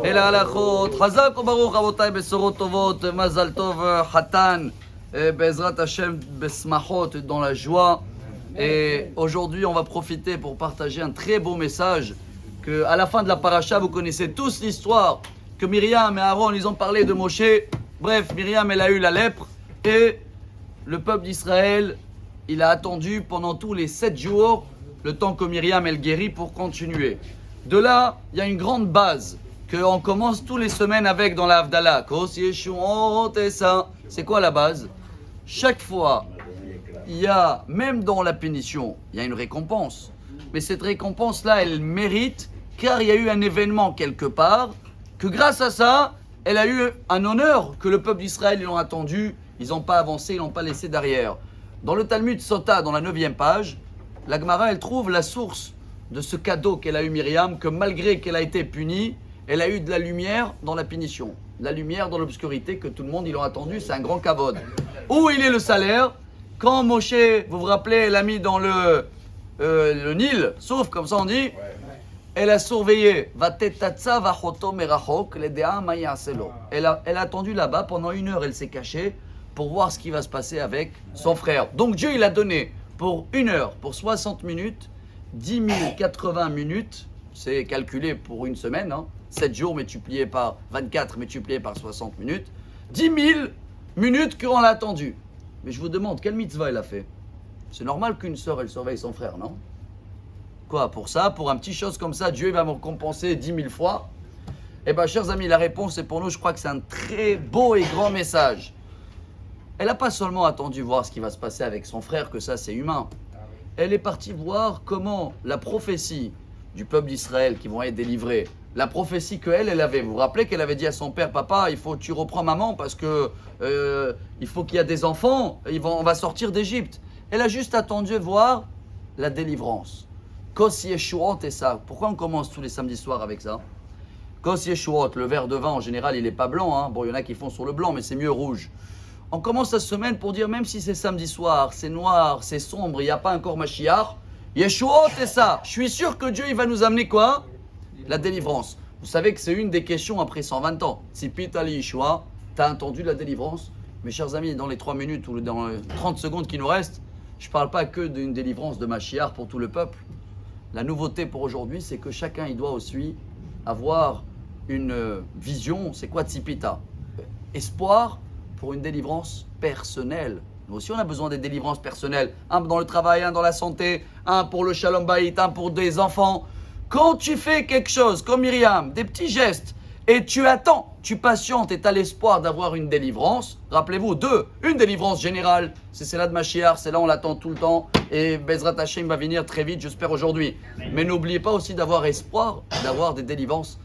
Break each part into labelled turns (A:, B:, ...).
A: Et la halachot, Chazak ou Baruch Avotai Besorot Tovot, Mazal Tov Hatan, Bezrat Hashem Besmachot, dans la joie. Et aujourd'hui, on va profiter pour partager un très beau message que, à la fin de la paracha, vous connaissez tous l'histoire que Myriam et Aaron, ils ont parlé de Moshe. Bref, Myriam, elle a eu la lèpre et le peuple d'Israël, il a attendu pendant tous les 7 jours le temps que Myriam, elle guérit pour continuer. De là, il y a une grande base qu'on commence tous les semaines avec dans la Havdalah. C'est quoi la base? Chaque fois, il y a, même dans la punition, il y a une récompense. Mais cette récompense-là, elle mérite, car il y a eu un événement quelque part, que grâce à ça, elle a eu un honneur que le peuple d'Israël, ils l'ont attendu, ils n'ont pas avancé, ils l'ont pas laissé derrière. Dans le Talmud Sota, dans la 9e page, la Gemara, elle trouve la source de ce cadeau qu'elle a eu Myriam, que malgré qu'elle a été punie, elle a eu de la lumière dans la punition, de la lumière dans l'obscurité que tout le monde, ils l'ont attendu, c'est un grand kavod. Où il est le salaire? Quand Moshe, vous vous rappelez, l'a mis dans le Nil, sauf comme ça on dit, elle a surveillé. Elle a attendu là-bas pendant 1 heure, elle s'est cachée pour voir ce qui va se passer avec son frère. Donc Dieu, il a donné pour 1 heure, pour 60 minutes, 10 080 minutes, c'est calculé pour une semaine, 7 jours multiplié par 24 multiplié par 60 minutes, 10 000 minutes qu'on l'a attendu. Mais je vous demande, quelle mitzvah elle a fait? C'est normal qu'une sœur, elle surveille son frère, non? Quoi, pour ça, pour un petit chose comme ça, Dieu va me récompenser 10 000 fois? Eh bien, chers amis, la réponse est pour nous, je crois que c'est un très beau et grand message. Elle n'a pas seulement attendu voir ce qui va se passer avec son frère, que ça c'est humain. Elle est partie voir comment la prophétie du peuple d'Israël qui vont être délivrés, la prophétie qu'elle avait, vous vous rappelez qu'elle avait dit à son père, papa, tu reprends maman parce que il faut qu'il y ait des enfants, on va sortir d'Égypte. Elle a juste attendu voir la délivrance. Kos Yeshuot et ça. Pourquoi on commence tous les samedis soirs avec ça? Kos Yeshuot, le verre de vin en général il n'est pas blanc, Bon, il y en a qui font sur le blanc mais c'est mieux rouge. On commence la semaine pour dire, même si c'est samedi soir, c'est noir, c'est sombre, il n'y a pas encore Mashiach, Yeshuot et ça. Je suis sûr que Dieu, il va nous amener quoi? La délivrance. Vous savez que c'est une des questions après 120 ans. Si Pitali Yeshua, tu as entendu la délivrance? Mes chers amis, dans les 3 minutes ou dans les 30 secondes qui nous restent, je ne parle pas que d'une délivrance de Mashiach pour tout le peuple. La nouveauté pour aujourd'hui, c'est que chacun, il doit aussi avoir une vision. C'est quoi Tzipita? Espoir pour une délivrance personnelle. Nous aussi, on a besoin des délivrances personnelles. Un dans le travail, un dans la santé, un pour le shalom bayit, un pour des enfants. Quand tu fais quelque chose, comme Myriam, des petits gestes, et tu attends, tu patientes et tu as l'espoir d'avoir une délivrance, rappelez-vous, une délivrance générale, c'est celle-là de Mashiach, celle-là on l'attend tout le temps, et Bezrat Hashem va venir très vite, j'espère aujourd'hui. Mais n'oubliez pas aussi d'avoir espoir, d'avoir des délivrances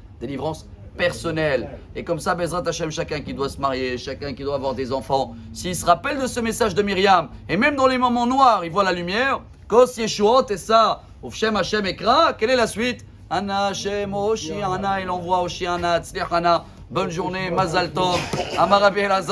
A: personnelles. Et comme ça, Bezrat Hashem, chacun qui doit se marier, chacun qui doit avoir des enfants, s'il se rappelle de ce message de Myriam, et même dans les moments noirs, il voit la lumière, Kos Yeshuot et ça, Ufshem Hashem Ekra, quelle est la suite? Ana Hashem Oshiana, il envoie Oshiana, Tzliachana, bonne journée, Mazal Tov, Amar Rabbi Elazar.